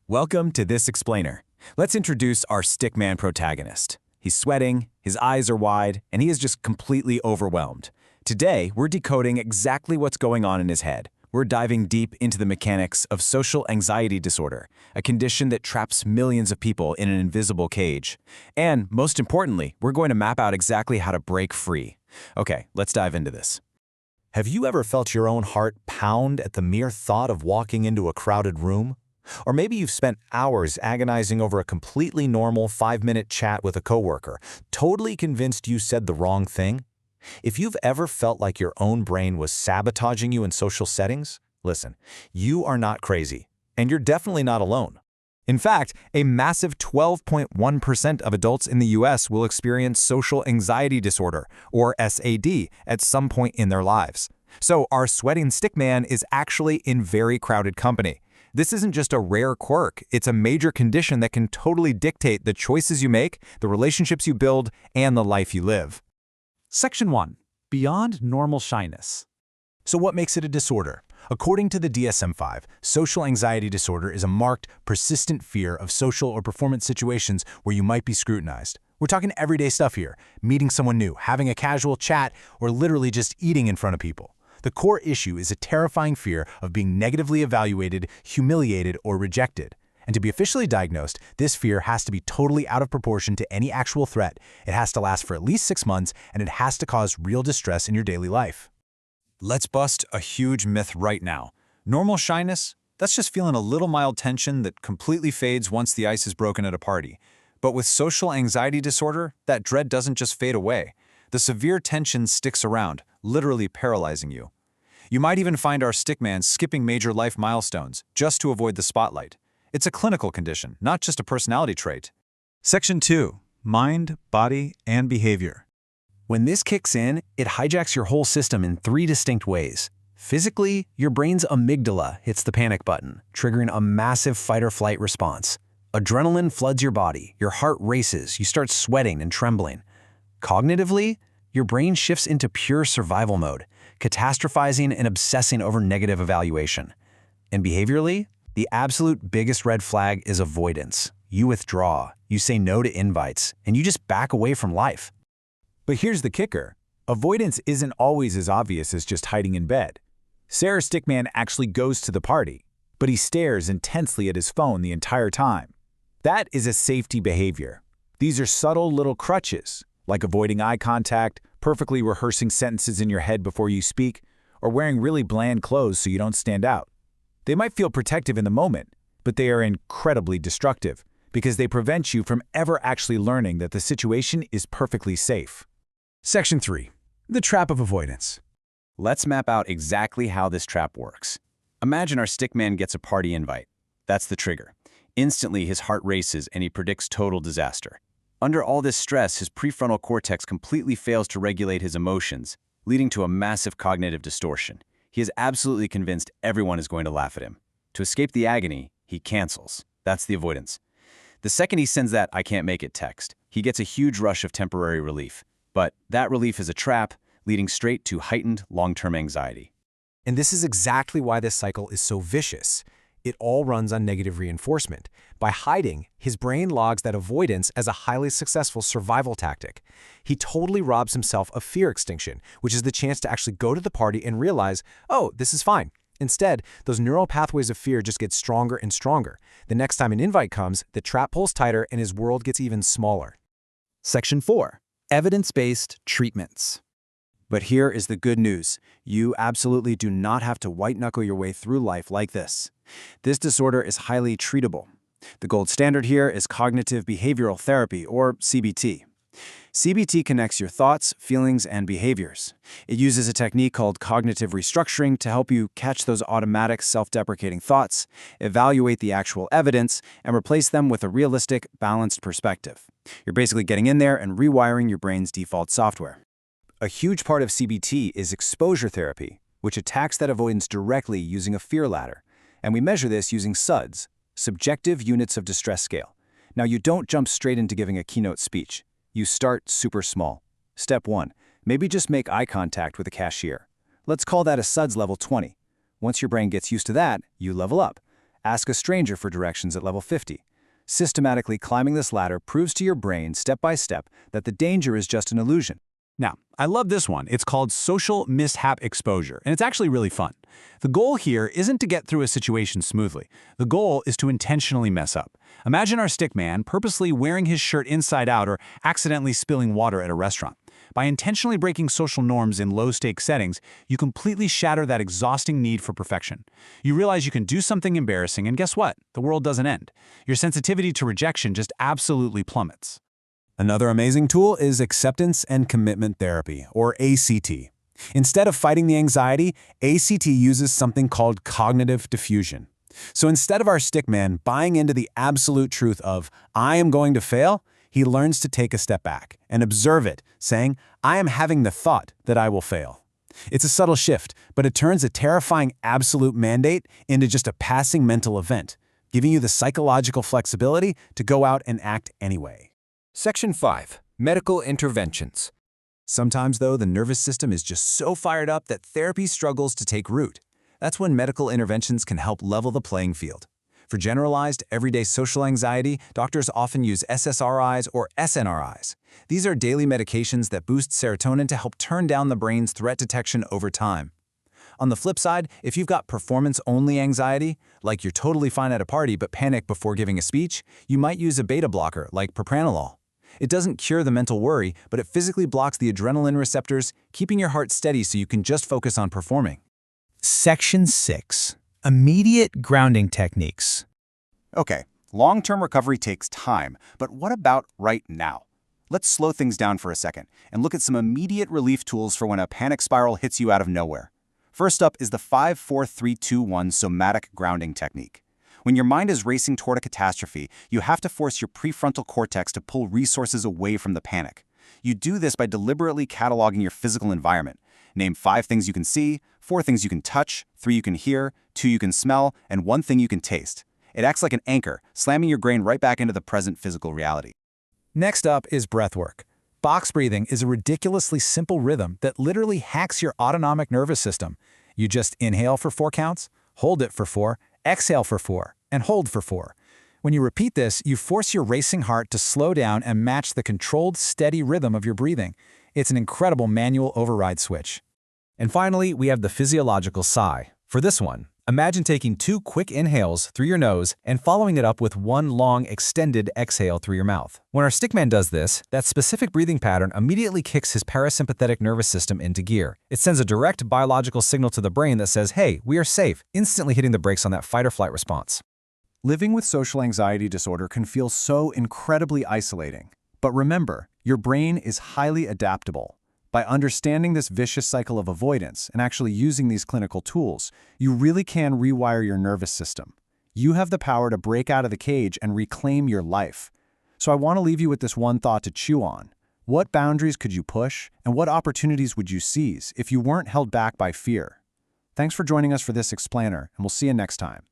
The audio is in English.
Welcome to This Explainer. Let's introduce our stickman protagonist. He's sweating, his eyes are wide, and he is just completely overwhelmed. Today, we're decoding exactly what's going on in his head. We're diving deep into the mechanics of social anxiety disorder, a condition that traps millions of people in an invisible cage. And most importantly, we're going to map out exactly how to break free. Okay, let's dive into this. Have you ever felt your own heart pound at the mere thought of walking into a crowded room? Or maybe you've spent hours agonizing over a completely normal 5-minute chat with a coworker, totally convinced you said the wrong thing? If you've ever felt like your own brain was sabotaging you in social settings, listen, you are not crazy, and you're definitely not alone. In fact, a massive 12.1% of adults in the US will experience social anxiety disorder, or SAD, at some point in their lives. So our sweating stickman is actually in very crowded company. This isn't just a rare quirk, it's a major condition that can totally dictate the choices you make, the relationships you build, and the life you live. Section 1. Beyond normal shyness. So what makes it a disorder? According to the DSM-5, social anxiety disorder is a marked, persistent fear of social or performance situations where you might be scrutinized. We're talking everyday stuff here, meeting someone new, having a casual chat, or literally just eating in front of people. The core issue is a terrifying fear of being negatively evaluated, humiliated, or rejected. And to be officially diagnosed, this fear has to be totally out of proportion to any actual threat. It has to last for at least 6 months, and it has to cause real distress in your daily life. Let's bust a huge myth right now. Normal shyness? That's just feeling a little mild tension that completely fades once the ice is broken at a party. But with social anxiety disorder, that dread doesn't just fade away. The severe tension sticks around, literally paralyzing you. You might even find our stickman skipping major life milestones just to avoid the spotlight. It's a clinical condition, not just a personality trait. Section 2. Mind, body, and behavior. When this kicks in, it hijacks your whole system in 3 distinct ways. Physically, your brain's amygdala hits the panic button, triggering a massive fight-or-flight response. Adrenaline floods your body, your heart races, you start sweating and trembling. Cognitively, your brain shifts into pure survival mode, catastrophizing and obsessing over negative evaluation. And behaviorally, the absolute biggest red flag is avoidance. You withdraw, you say no to invites, and you just back away from life. But here's the kicker. Avoidance isn't always as obvious as just hiding in bed. Sarah's stickman actually goes to the party, but he stares intensely at his phone the entire time. That is a safety behavior. These are subtle little crutches, like avoiding eye contact, perfectly rehearsing sentences in your head before you speak, or wearing really bland clothes so you don't stand out. They might feel protective in the moment, but they are incredibly destructive because they prevent you from ever actually learning that the situation is perfectly safe. Section 3. The trap of avoidance. Let's map out exactly how this trap works. Imagine our stickman gets a party invite. That's the trigger. Instantly, his heart races and he predicts total disaster. Under all this stress, his prefrontal cortex completely fails to regulate his emotions, leading to a massive cognitive distortion. He is absolutely convinced everyone is going to laugh at him. To escape the agony, he cancels. That's the avoidance. The second he sends that "I can't make it" text, he gets a huge rush of temporary relief. But that relief is a trap, leading straight to heightened long-term anxiety. And this is exactly why this cycle is so vicious. It all runs on negative reinforcement. By hiding, his brain logs that avoidance as a highly successful survival tactic. He totally robs himself of fear extinction, which is the chance to actually go to the party and realize, oh, this is fine. Instead, those neural pathways of fear just get stronger and stronger. The next time an invite comes, the trap pulls tighter and his world gets even smaller. Section 4. Evidence-based treatments. But here is the good news. You absolutely do not have to white-knuckle your way through life like this. This disorder is highly treatable. The gold standard here is cognitive behavioral therapy, or CBT. CBT connects your thoughts, feelings, and behaviors. It uses a technique called cognitive restructuring to help you catch those automatic self-deprecating thoughts, evaluate the actual evidence, and replace them with a realistic, balanced perspective. You're basically getting in there and rewiring your brain's default software. A huge part of CBT is exposure therapy, which attacks that avoidance directly using a fear ladder. And we measure this using SUDS, Subjective Units of Distress Scale. Now, you don't jump straight into giving a keynote speech. You start super small. Step 1, maybe just make eye contact with a cashier. Let's call that a SUDS level 20. Once your brain gets used to that, you level up. Ask a stranger for directions at level 50. Systematically climbing this ladder proves to your brain, step by step, that the danger is just an illusion. Now, I love this one. It's called social mishap exposure, and it's actually really fun. The goal here isn't to get through a situation smoothly. The goal is to intentionally mess up. Imagine our stickman purposely wearing his shirt inside out or accidentally spilling water at a restaurant. By intentionally breaking social norms in low-stakes settings, you completely shatter that exhausting need for perfection. You realize you can do something embarrassing, and guess what? The world doesn't end. Your sensitivity to rejection just absolutely plummets. Another amazing tool is acceptance and commitment therapy, or ACT. Instead of fighting the anxiety, ACT uses something called cognitive diffusion. So instead of our stickman buying into the absolute truth of, I am going to fail, he learns to take a step back and observe it, saying, I am having the thought that I will fail. It's a subtle shift, but it turns a terrifying absolute mandate into just a passing mental event, giving you the psychological flexibility to go out and act anyway. Section 5. Medical Interventions. Sometimes, though, the nervous system is just so fired up that therapy struggles to take root. That's when medical interventions can help level the playing field. For generalized, everyday social anxiety, doctors often use SSRIs or SNRIs. These are daily medications that boost serotonin to help turn down the brain's threat detection over time. On the flip side, if you've got performance-only anxiety, like you're totally fine at a party but panic before giving a speech, you might use a beta blocker like propranolol. It doesn't cure the mental worry, but it physically blocks the adrenaline receptors, keeping your heart steady so you can just focus on performing. Section 6. Immediate grounding techniques. Okay, long-term recovery takes time, but what about right now? Let's slow things down for a second and look at some immediate relief tools for when a panic spiral hits you out of nowhere. First up is the 5-4-3-2-1 somatic grounding technique. When your mind is racing toward a catastrophe, you have to force your prefrontal cortex to pull resources away from the panic. You do this by deliberately cataloging your physical environment. Name 5 things you can see, 4 things you can touch, 3 you can hear, 2 you can smell, and 1 thing you can taste. It acts like an anchor, slamming your brain right back into the present physical reality. Next up is breathwork. Box breathing is a ridiculously simple rhythm that literally hacks your autonomic nervous system. You just inhale for 4 counts, hold it for 4, exhale for 4, and hold for 4. When you repeat this, you force your racing heart to slow down and match the controlled, steady rhythm of your breathing. It's an incredible manual override switch. And finally, we have the physiological sigh. For this one, imagine taking 2 quick inhales through your nose and following it up with 1 long, extended exhale through your mouth. When our stickman does this, that specific breathing pattern immediately kicks his parasympathetic nervous system into gear. It sends a direct biological signal to the brain that says, hey, we are safe, instantly hitting the brakes on that fight-or-flight response. Living with social anxiety disorder can feel so incredibly isolating. But remember, your brain is highly adaptable. By understanding this vicious cycle of avoidance and actually using these clinical tools, you really can rewire your nervous system. You have the power to break out of the cage and reclaim your life. So I want to leave you with this one thought to chew on. What boundaries could you push, and what opportunities would you seize if you weren't held back by fear? Thanks for joining us for this explainer, and we'll see you next time.